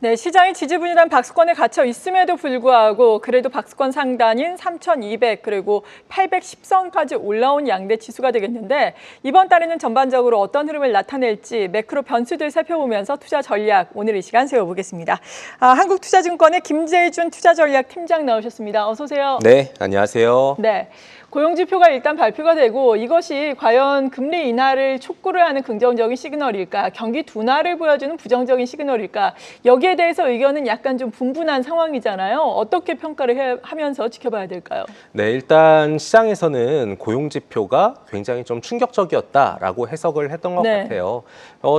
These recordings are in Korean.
네, 시장이 지지부진한 박스권에 갇혀 있음에도 불구하고 그래도 박스권 상단인 3,200 그리고 810선까지 올라온 양대 지수가 되겠는데 이번 달에는 전반적으로 어떤 흐름을 나타낼지 매크로 변수들 살펴보면서 투자 전략 오늘 이 시간 세워보겠습니다. 한국투자증권의 김재준 투자전략팀장 나오셨습니다. 어서 오세요. 네, 안녕하세요. 네. 고용지표가 일단 발표가 되고 이것이 과연 금리 인하를 촉구를 하는 긍정적인 시그널일까, 경기 둔화를 보여주는 부정적인 시그널일까, 여기에 대해서 의견은 약간 좀 분분한 상황이잖아요. 어떻게 평가를 하면서 지켜봐야 될까요? 네, 일단 시장에서는 고용지표가 굉장히 좀 충격적이었다라고 해석을 했던 것 같아요.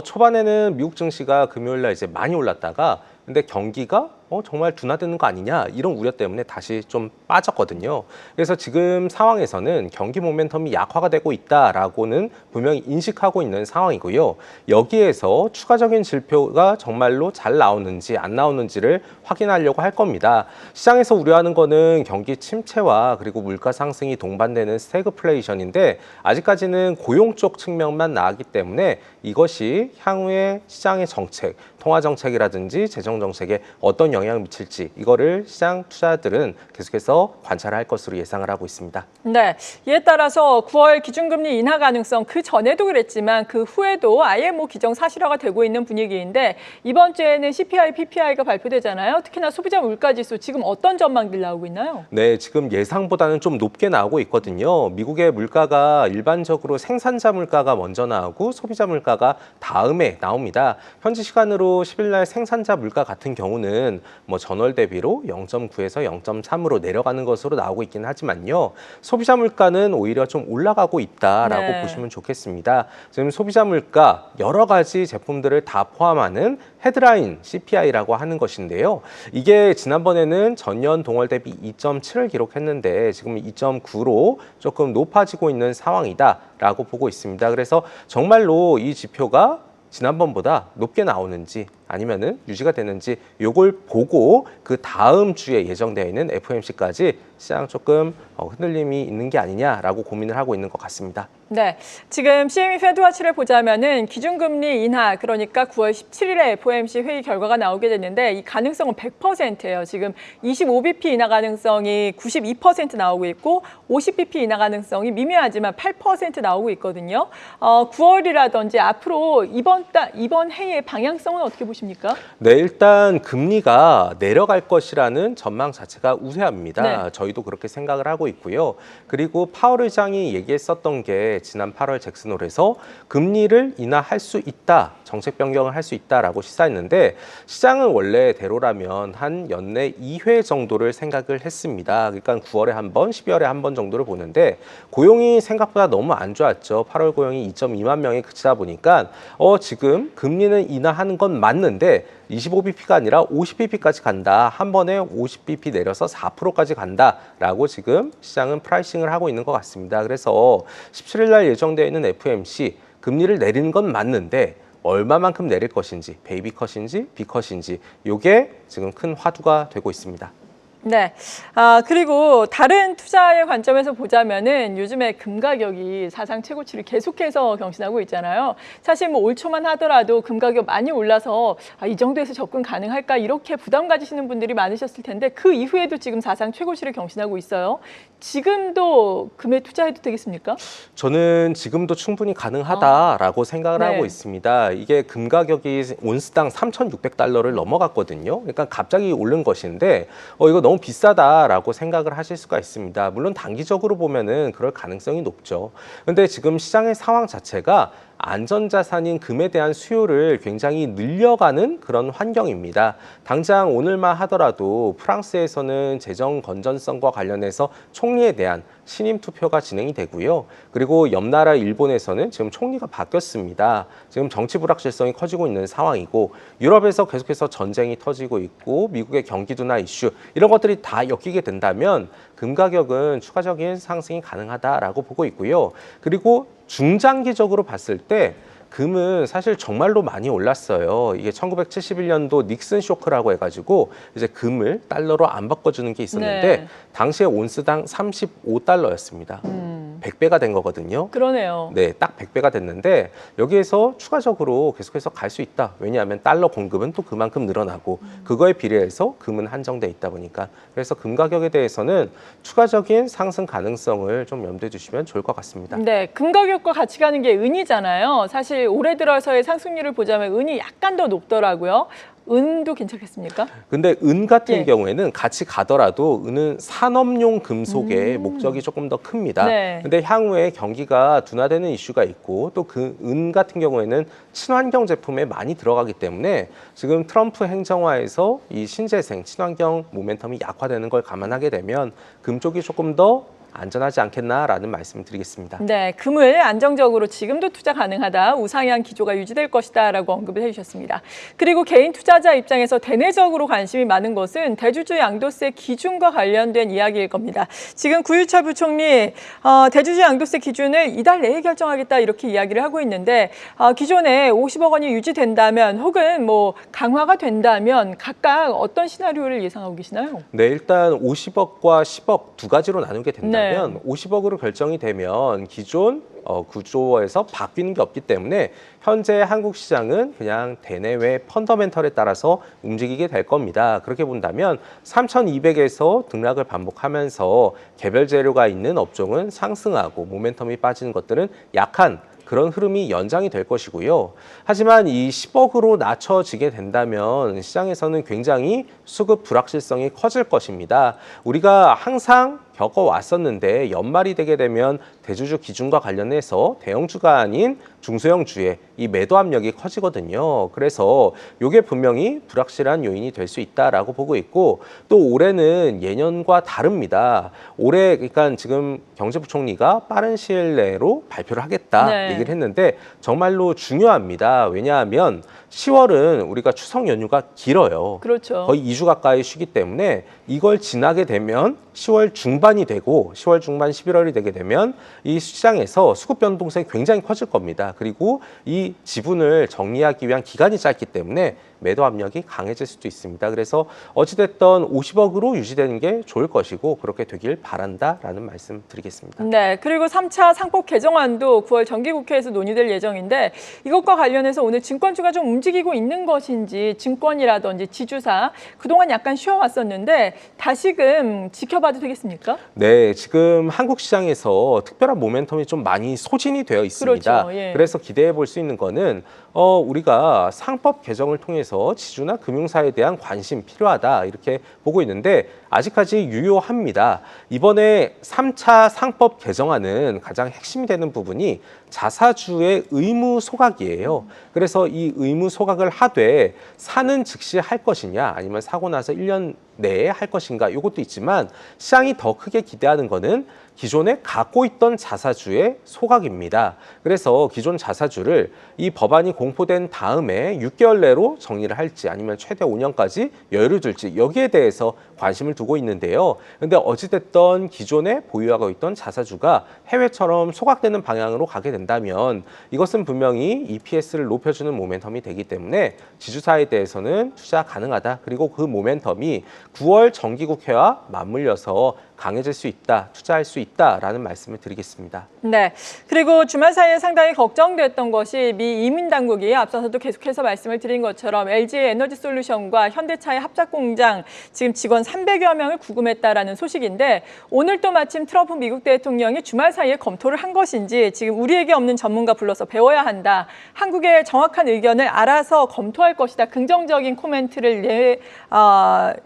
초반에는 미국 증시가 금요일 날 이제 많이 올랐다가 근데 경기가 정말 둔화되는 거 아니냐 이런 우려 때문에 다시 좀 빠졌거든요. 그래서 지금 상황에서는 경기 모멘텀이 약화가 되고 있다라고는 분명히 인식하고 있는 상황이고요. 여기에서 추가적인 지표가 정말로 잘 나오는지 안 나오는지를 확인하려고 할 겁니다. 시장에서 우려하는 거는 경기 침체와 그리고 물가 상승이 동반되는 스태그플레이션인데 아직까지는 고용 쪽 측면만 나왔기 때문에 이것이 향후의 시장의 정책, 통화 정책이라든지 재정 정책에 어떤 영향을 미칠지 이거를 시장 투자들은 계속해서 관찰할 것으로 예상을 하고 있습니다. 네, 이에 따라서 9월 기준금리 인하 가능성 그 전에도 그랬지만 그 후에도 아예 기정사실화가 되고 있는 분위기인데 이번 주에는 CPI, PPI가 발표되잖아요. 특히나 소비자 물가지수 지금 어떤 전망들 나오고 있나요? 네, 지금 예상보다는 좀 높게 나오고 있거든요. 미국의 물가가 일반적으로 생산자 물가가 먼저 나오고 소비자 물가가 다음에 나옵니다. 현지 시간으로 10일 날 생산자 물가 같은 경우는 전월 대비로 0.9에서 0.3으로 내려가는 것으로 나오고 있긴 하지만요. 소비자 물가는 오히려 좀 올라가고 있다라고 보시면 좋겠습니다. 지금 소비자 물가 여러 가지 제품들을 다 포함하는 헤드라인 CPI라고 하는 것인데요. 이게 지난번에는 전년 동월 대비 2.7을 기록했는데 지금 2.9로 조금 높아지고 있는 상황이다라고 보고 있습니다. 그래서 정말로 이 지표가 지난번보다 높게 나오는지 아니면은 유지가 되는지 요걸 보고 그 다음 주에 예정되어 있는 FOMC까지 시장 조금 흔들림이 있는 게 아니냐라고 고민을 하고 있는 것 같습니다. 네, 지금 CME 페드와치를 보자면은 기준금리 인하 그러니까 9월 17일에 FOMC 회의 결과가 나오게 됐는데 이 가능성은 100%예요. 지금 25bp 인하 가능성이 92% 나오고 있고 50bp 인하 가능성이 미미하지만 8% 나오고 있거든요. 9월이라든지 앞으로 이번 회의의 방향성은 어떻게 보십니까? 네, 일단 금리가 내려갈 것이라는 전망 자체가 우세합니다. 네. 저희도 그렇게 생각을 하고 있고요. 그리고 파월 의장이 얘기했었던 게 지난 8월 잭슨홀에서 금리를 인하할 수 있다, 정책 변경을 할 수 있다라고 시사했는데 시장은 원래대로라면 한 연내 2회 정도를 생각을 했습니다. 그러니까 9월에 한 번, 12월에 한 번 정도를 보는데 고용이 생각보다 너무 안 좋았죠. 8월 고용이 2.2만 명에 그치다 보니까 지금 금리는 인하하는 건 맞는데 25bp가 아니라 50bp까지 간다. 한 번에 50bp 내려서 4%까지 간다라고 지금 시장은 프라이싱을 하고 있는 것 같습니다. 그래서 17일 날 예정되어 있는 FOMC 금리를 내리는 건 맞는데 얼마만큼 내릴 것인지, 베이비 컷인지, 비 컷인지 이게 지금 큰 화두가 되고 있습니다. 네. 그리고 다른 투자의 관점에서 보자면은 요즘에 금 가격이 사상 최고치를 계속해서 경신하고 있잖아요. 사실 올 초만 하더라도 금 가격 많이 올라서 이 정도에서 접근 가능할까 이렇게 부담 가지시는 분들이 많으셨을 텐데 그 이후에도 지금 사상 최고치를 경신하고 있어요. 지금도 금에 투자해도 되겠습니까? 저는 지금도 충분히 가능하다라고 생각을 하고 있습니다. 이게 금 가격이 온스당 3,600달러를 넘어갔거든요. 그러니까 갑자기 오른 것인데 이거 너무 비싸다라고 생각을 하실 수가 있습니다. 물론 단기적으로 보면은 그럴 가능성이 높죠. 근데 지금 시장의 상황 자체가 안전자산인 금에 대한 수요를 굉장히 늘려가는 그런 환경입니다. 당장 오늘만 하더라도 프랑스에서는 재정 건전성과 관련해서 총리에 대한 신임 투표가 진행이 되고요. 그리고 옆 나라 일본에서는 지금 총리가 바뀌었습니다. 지금 정치 불확실성이 커지고 있는 상황이고 유럽에서 계속해서 전쟁이 터지고 있고 미국의 경기 둔화 이슈 이런 것들이 다 엮이게 된다면 금 가격은 추가적인 상승이 가능하다라고 보고 있고요. 그리고 중장기적으로 봤을 때 금은 사실 정말로 많이 올랐어요. 이게 1971년도 닉슨 쇼크라고 해가지고 이제 금을 달러로 안 바꿔주는 게 있었는데 당시에 온스당 35달러였습니다. 100배가 된 거거든요. 그러네요. 네, 딱 100배가 됐는데 여기에서 추가적으로 계속해서 갈 수 있다. 왜냐하면 달러 공급은 또 그만큼 늘어나고 그거에 비례해서 금은 한정돼 있다 보니까 그래서 금 가격에 대해서는 추가적인 상승 가능성을 좀 염두에 두시면 좋을 것 같습니다. 네, 금 가격과 같이 가는 게 은이잖아요. 사실 올해 들어서의 상승률을 보자면 은이 약간 더 높더라고요. 은도 괜찮겠습니까? 근데 은 같은 예. 경우에는 같이 가더라도 은은 산업용 금속의 목적이 조금 더 큽니다. 네. 근데 향후에 경기가 둔화되는 이슈가 있고 또 그 은 같은 경우에는 친환경 제품에 많이 들어가기 때문에 지금 트럼프 행정화에서 이 신재생, 친환경 모멘텀이 약화되는 걸 감안하게 되면 금 쪽이 조금 더 안전하지 않겠나라는 말씀을 드리겠습니다. 네, 금을 안정적으로 지금도 투자 가능하다, 우상향 기조가 유지될 것이다라고 언급을 해주셨습니다. 그리고 개인 투자자 입장에서 대내적으로 관심이 많은 것은 대주주 양도세 기준과 관련된 이야기일 겁니다. 지금 구유철 부총리 대주주 양도세 기준을 이달 내에 결정하겠다 이렇게 이야기를 하고 있는데 기존에 50억 원이 유지된다면 혹은 뭐 강화가 된다면 각각 어떤 시나리오를 예상하고 계시나요? 네, 일단 50억과 10억 두 가지로 나누게 된다면 네. 50억으로 결정이 되면 기존 구조에서 바뀌는 게 없기 때문에 현재 한국 시장은 그냥 대내외 펀더멘털에 따라서 움직이게 될 겁니다. 그렇게 본다면 3,200에서 등락을 반복하면서 개별 재료가 있는 업종은 상승하고 모멘텀이 빠지는 것들은 약한 그런 흐름이 연장이 될 것이고요. 하지만 이 10억으로 낮춰지게 된다면 시장에서는 굉장히 수급 불확실성이 커질 것입니다. 우리가 항상 겪어왔었는데 연말이 되게 되면 대주주 기준과 관련해서 대형주가 아닌 중소형주의 이 매도 압력이 커지거든요. 그래서 이게 분명히 불확실한 요인이 될 수 있다라고 보고 있고 또 올해는 예년과 다릅니다. 올해 그러니까 지금 경제부총리가 빠른 시일 내로 발표를 하겠다 네. 얘기를 했는데 정말로 중요합니다. 왜냐하면 10월은 우리가 추석 연휴가 길어요. 그렇죠. 거의 2주 가까이 쉬기 때문에 이걸 지나게 되면 10월 중반이 되고 10월 중반 11월이 되게 되면 이 시장에서 수급 변동성이 굉장히 커질 겁니다. 그리고 이 지분을 정리하기 위한 기간이 짧기 때문에 매도 압력이 강해질 수도 있습니다. 그래서 어찌됐든 50억으로 유지되는 게 좋을 것이고 그렇게 되길 바란다라는 말씀 드리겠습니다. 네, 그리고 3차 상법 개정안도 9월 정기국회에서 논의될 예정인데 이것과 관련해서 오늘 증권주가 좀 움직이고 있는 것인지 증권이라든지 지주사 그동안 약간 쉬어왔었는데 다시금 지켜봐도 되겠습니까? 네, 지금 한국 시장에서 특별한 모멘텀이 좀 많이 소진이 되어 있습니다. 그렇죠, 예. 그래서 기대해 볼 수 있는 거는 우리가 상법 개정을 통해서 지주나 금융사에 대한 관심 필요하다 이렇게 보고 있는데 아직까지 유효합니다. 이번에 3차 상법 개정안은 가장 핵심이 되는 부분이 자사주의 의무 소각이에요. 그래서 이 의무 소각을 하되 사는 즉시 할 것이냐 아니면 사고 나서 1년 내에 할 것인가 이것도 있지만 시장이 더 크게 기대하는 거는 기존에 갖고 있던 자사주의 소각입니다. 그래서 기존 자사주를 이 법안이 공포된 다음에 6개월 내로 정리를 할지 아니면 최대 5년까지 여유를 둘지 여기에 대해서 관심을 두고 있는데요. 근데 어찌됐든 기존에 보유하고 있던 자사주가 해외처럼 소각되는 방향으로 가게 된다면 이것은 분명히 EPS를 높여주는 모멘텀이 되기 때문에 지주사에 대해서는 투자 가능하다. 그리고 그 모멘텀이 9월 정기국회와 맞물려서 강해질 수 있다, 투자할 수 있다라는 말씀을 드리겠습니다. 네, 그리고 주말 사이에 상당히 걱정됐던 것이 미 이민 당국이 앞서서도 계속해서 말씀을 드린 것처럼 LG 에너지솔루션과 현대차의 합작 공장 지금 직원 300여 명을 구금했다라는 소식인데 오늘 또 마침 트럼프 미국 대통령이 주말 사이에 검토를 한 것인지 지금 우리에게 없는 전문가 불러서 배워야 한다. 한국의 정확한 의견을 알아서 검토할 것이다. 긍정적인 코멘트를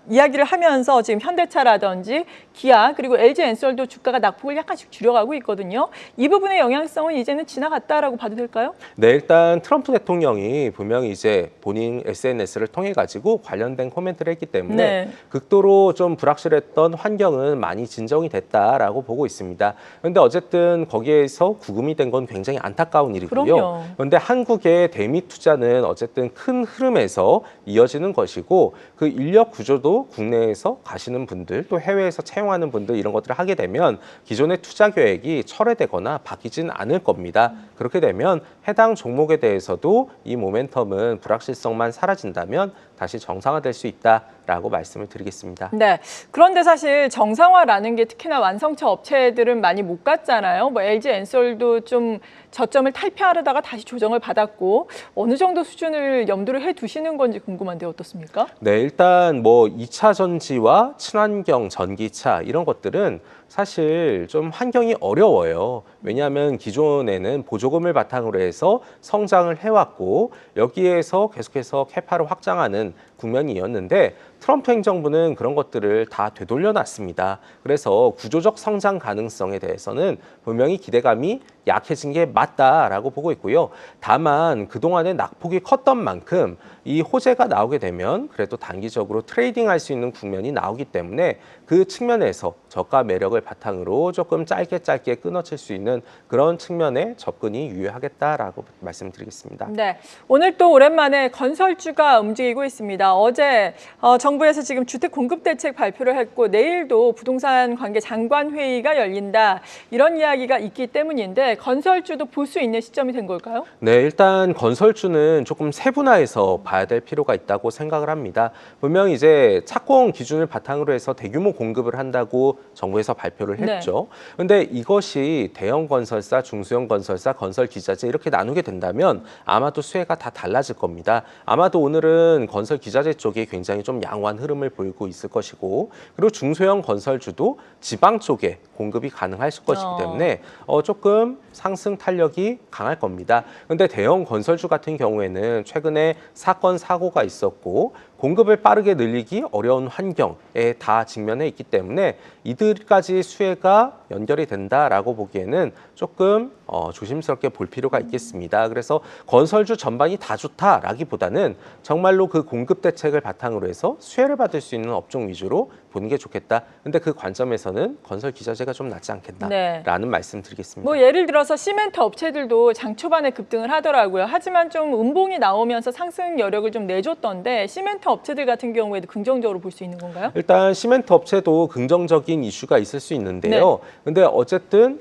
이야기를 하면서 지금 현대차라든지 기아 그리고 LG 엔솔도 주가가 낙폭을 약간씩 줄여가고 있거든요. 이 부분의 영향성은 이제는 지나갔다라고 봐도 될까요? 네, 일단 트럼프 대통령이 분명히 이제 본인 SNS를 통해 가지고 관련된 코멘트를 했기 때문에 네. 극도로 좀 불확실했던 환경은 많이 진정이 됐다라고 보고 있습니다. 그런데 어쨌든 거기에서 구금이 된 건 굉장히 안타까운 일이고요. 그럼요. 그런데 한국의 대미 투자는 어쨌든 큰 흐름에서 이어지는 것이고 그 인력 구조도 국내에서 가시는 분들 또 해외에서 채용하는 분들 이런 것들을 하게 되면 기존의 투자 계획이 철회되거나 바뀌진 않을 겁니다. 그렇게 되면 해당 종목에 대해서도 이 모멘텀은 불확실성만 사라진다면 다시 정상화될 수 있다. 라고 말씀을 드리겠습니다. 네. 그런데 사실 정상화라는 게 특히나 완성차 업체들은 많이 못 갔잖아요. 뭐 LG 엔솔도 좀 저점을 탈피하려다가 다시 조정을 받았고 어느 정도 수준을 염두를 해 두시는 건지 궁금한데 어떻습니까? 네, 일단 뭐 2차 전지와 친환경 전기차 이런 것들은 사실 좀 환경이 어려워요. 왜냐하면 기존에는 보조금을 바탕으로 해서 성장을 해왔고 여기에서 계속해서 캐파를 확장하는 국면이었는데 트럼프 행정부는 그런 것들을 다 되돌려놨습니다. 그래서 구조적 성장 가능성에 대해서는 분명히 기대감이 약해진 게 맞다라고 보고 있고요. 다만 그동안에 낙폭이 컸던 만큼 이 호재가 나오게 되면 그래도 단기적으로 트레이딩할 수 있는 국면이 나오기 때문에 그 측면에서 저가 매력을 바탕으로 조금 짧게 끊어칠 수 있는 그런 측면에 접근이 유효하겠다라고 말씀드리겠습니다. 네, 오늘 또 오랜만에 건설주가 움직이고 있습니다. 어제 정부에서 지금 주택 공급 대책 발표를 했고 내일도 부동산 관계 장관 회의가 열린다 이런 이야기가 있기 때문인데 건설주도 볼 수 있는 시점이 된 걸까요? 네, 일단 건설주는 조금 세분화해서 봐야 될 필요가 있다고 생각을 합니다. 분명히 이제 착공 기준을 바탕으로 해서 대규모 공급을 한다고 정부에서 발표를 했죠. 그런데 이것이 대형 건설사, 중소형 건설사, 건설 기자재 이렇게 나누게 된다면 아마도 수혜가 다 달라질 겁니다. 아마도 오늘은 건설 기자재 쪽이 굉장히 좀 양호한 흐름을 보이고 있을 것이고 그리고 중소형 건설주도 지방 쪽에 공급이 가능할 것이기 때문에 조금 상승 탄력이 강할 겁니다. 그런데 대형 건설주 같은 경우에는 최근에 사건, 사고가 있었고 공급을 빠르게 늘리기 어려운 환경에 다 직면해 있기 때문에 이들까지 수혜가 연결이 된다라고 보기에는 조금 조심스럽게 볼 필요가 있겠습니다. 그래서 건설주 전반이 다 좋다라기보다는 정말로 그 공급 대책을 바탕으로 해서 수혜를 받을 수 있는 업종 위주로 보는 게 좋겠다. 근데 그 관점에서는 건설 기자재가 좀 낫지 않겠나라는 말씀 드리겠습니다. 뭐 예를 들어서 시멘트 업체들도 장 초반에 급등을 하더라고요. 하지만 좀 음봉이 나오면서 상승 여력을 좀 내줬던데 시멘트 업체들 같은 경우에도 긍정적으로 볼 수 있는 건가요? 일단 시멘트 업체도 긍정적인 이슈가 있을 수 있는데요. 근데 어쨌든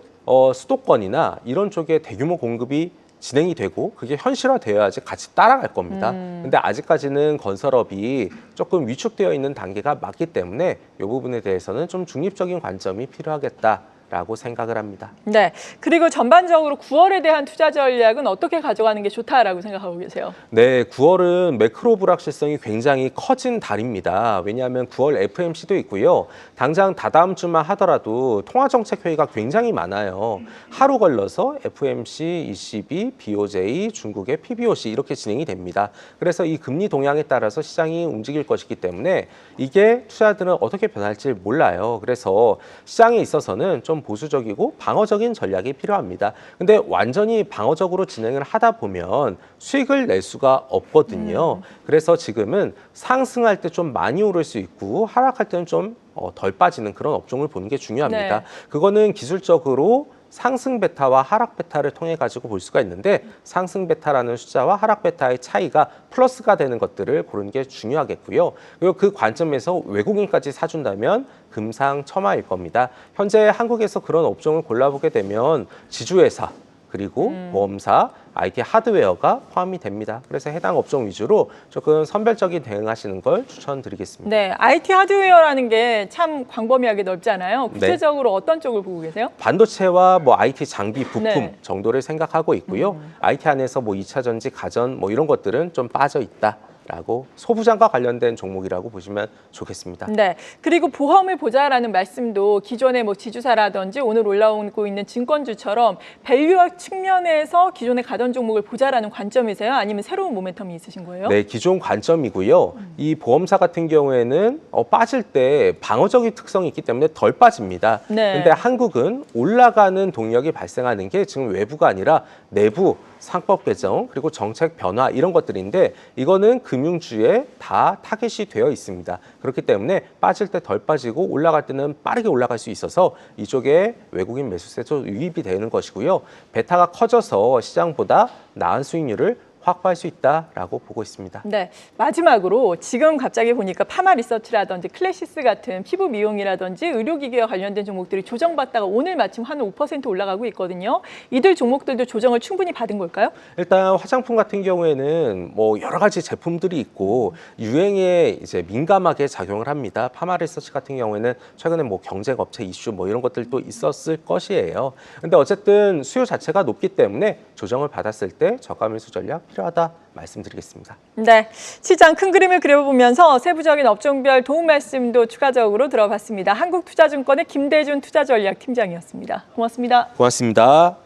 수도권이나 이런 쪽에 대규모 공급이 진행이 되고 그게 현실화되어야지 같이 따라갈 겁니다. 근데 아직까지는 건설업이 조금 위축되어 있는 단계가 맞기 때문에 이 부분에 대해서는 좀 중립적인 관점이 필요하겠다라고 생각을 합니다. 네. 그리고 전반적으로 9월에 대한 투자 전략은 어떻게 가져가는 게 좋다라고 생각하고 계세요? 네, 9월은 매크로 불확실성이 굉장히 커진 달입니다. 왜냐하면 9월 FMC도 있고요. 당장 다다음 주만 하더라도 통화정책회의가 굉장히 많아요. 하루 걸러서 FMC, ECB, BOJ, 중국의 PBOC 이렇게 진행이 됩니다. 그래서 이 금리 동향에 따라서 시장이 움직일 것이기 때문에 이게 투자들은 어떻게 변할지 몰라요. 그래서 시장에 있어서는 좀 보수적이고 방어적인 전략이 필요합니다. 근데 완전히 방어적으로 진행을 하다 보면 수익을 낼 수가 없거든요. 그래서 지금은 상승할 때 좀 많이 오를 수 있고 하락할 때는 좀 덜 빠지는 그런 업종을 보는 게 중요합니다. 그거는 기술적으로 상승 베타와 하락 베타를 통해 가지고 볼 수가 있는데 상승 베타라는 숫자와 하락 베타의 차이가 플러스가 되는 것들을 고르는 게 중요하겠고요. 그리고 그 관점에서 외국인까지 사준다면 금상첨화일 겁니다. 현재 한국에서 그런 업종을 골라보게 되면 지주회사 그리고 보험사, IT 하드웨어가 포함이 됩니다. 그래서 해당 업종 위주로 조금 선별적인 대응하시는 걸 추천드리겠습니다. 네, IT 하드웨어라는 게 참 광범위하게 넓잖아요. 구체적으로 어떤 쪽을 보고 계세요? 반도체와 뭐 IT 장비, 부품 정도를 생각하고 있고요. IT 안에서 뭐 2차 전지, 가전 뭐 이런 것들은 좀 빠져 있다. 라고 소부장과 관련된 종목이라고 보시면 좋겠습니다. 네, 그리고 보험을 보자라는 말씀도 기존의 뭐 지주사라든지 오늘 올라오고 있는 증권주처럼 밸류업 측면에서 기존의 가전 종목을 보자라는 관점이세요? 아니면 새로운 모멘텀이 있으신 거예요? 네, 기존 관점이고요. 이 보험사 같은 경우에는 빠질 때 방어적인 특성이 있기 때문에 덜 빠집니다. 근데 한국은 올라가는 동력이 발생하는 게 지금 외부가 아니라 내부 상법 개정 그리고 정책 변화 이런 것들인데 이거는 금융주에 다 타겟이 되어 있습니다. 그렇기 때문에 빠질 때 덜 빠지고 올라갈 때는 빠르게 올라갈 수 있어서 이쪽에 외국인 매수세도 유입이 되는 것이고요. 베타가 커져서 시장보다 나은 수익률을 확보할 수 있다라고 보고 있습니다. 네, 마지막으로 지금 갑자기 보니까 파마 리서치라든지 클래시스 같은 피부 미용이라든지 의료기기와 관련된 종목들이 조정받다가 오늘 마침 한 5% 올라가고 있거든요. 이들 종목들도 조정을 충분히 받은 걸까요? 일단 화장품 같은 경우에는 뭐 여러 가지 제품들이 있고 유행에 이제 민감하게 작용을 합니다. 파마 리서치 같은 경우에는 최근에 뭐 경쟁 업체 이슈 뭐 이런 것들도 있었을 것이에요. 근데 어쨌든 수요 자체가 높기 때문에 조정을 받았을 때 저가 매수 전략 필요하다 말씀드리겠습니다. 네, 시장 큰 그림을 그려보면서 세부적인 업종별 도움 말씀도 추가적으로 들어봤습니다. 한국투자증권의 김대준 투자전략팀장이었습니다. 고맙습니다. 고맙습니다.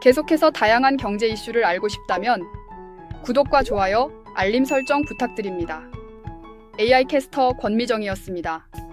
계속해서 다양한 경제 이슈를 알고 싶다면 구독과 좋아요, 알림 설정 부탁드립니다. AI 캐스터 권미정이었습니다.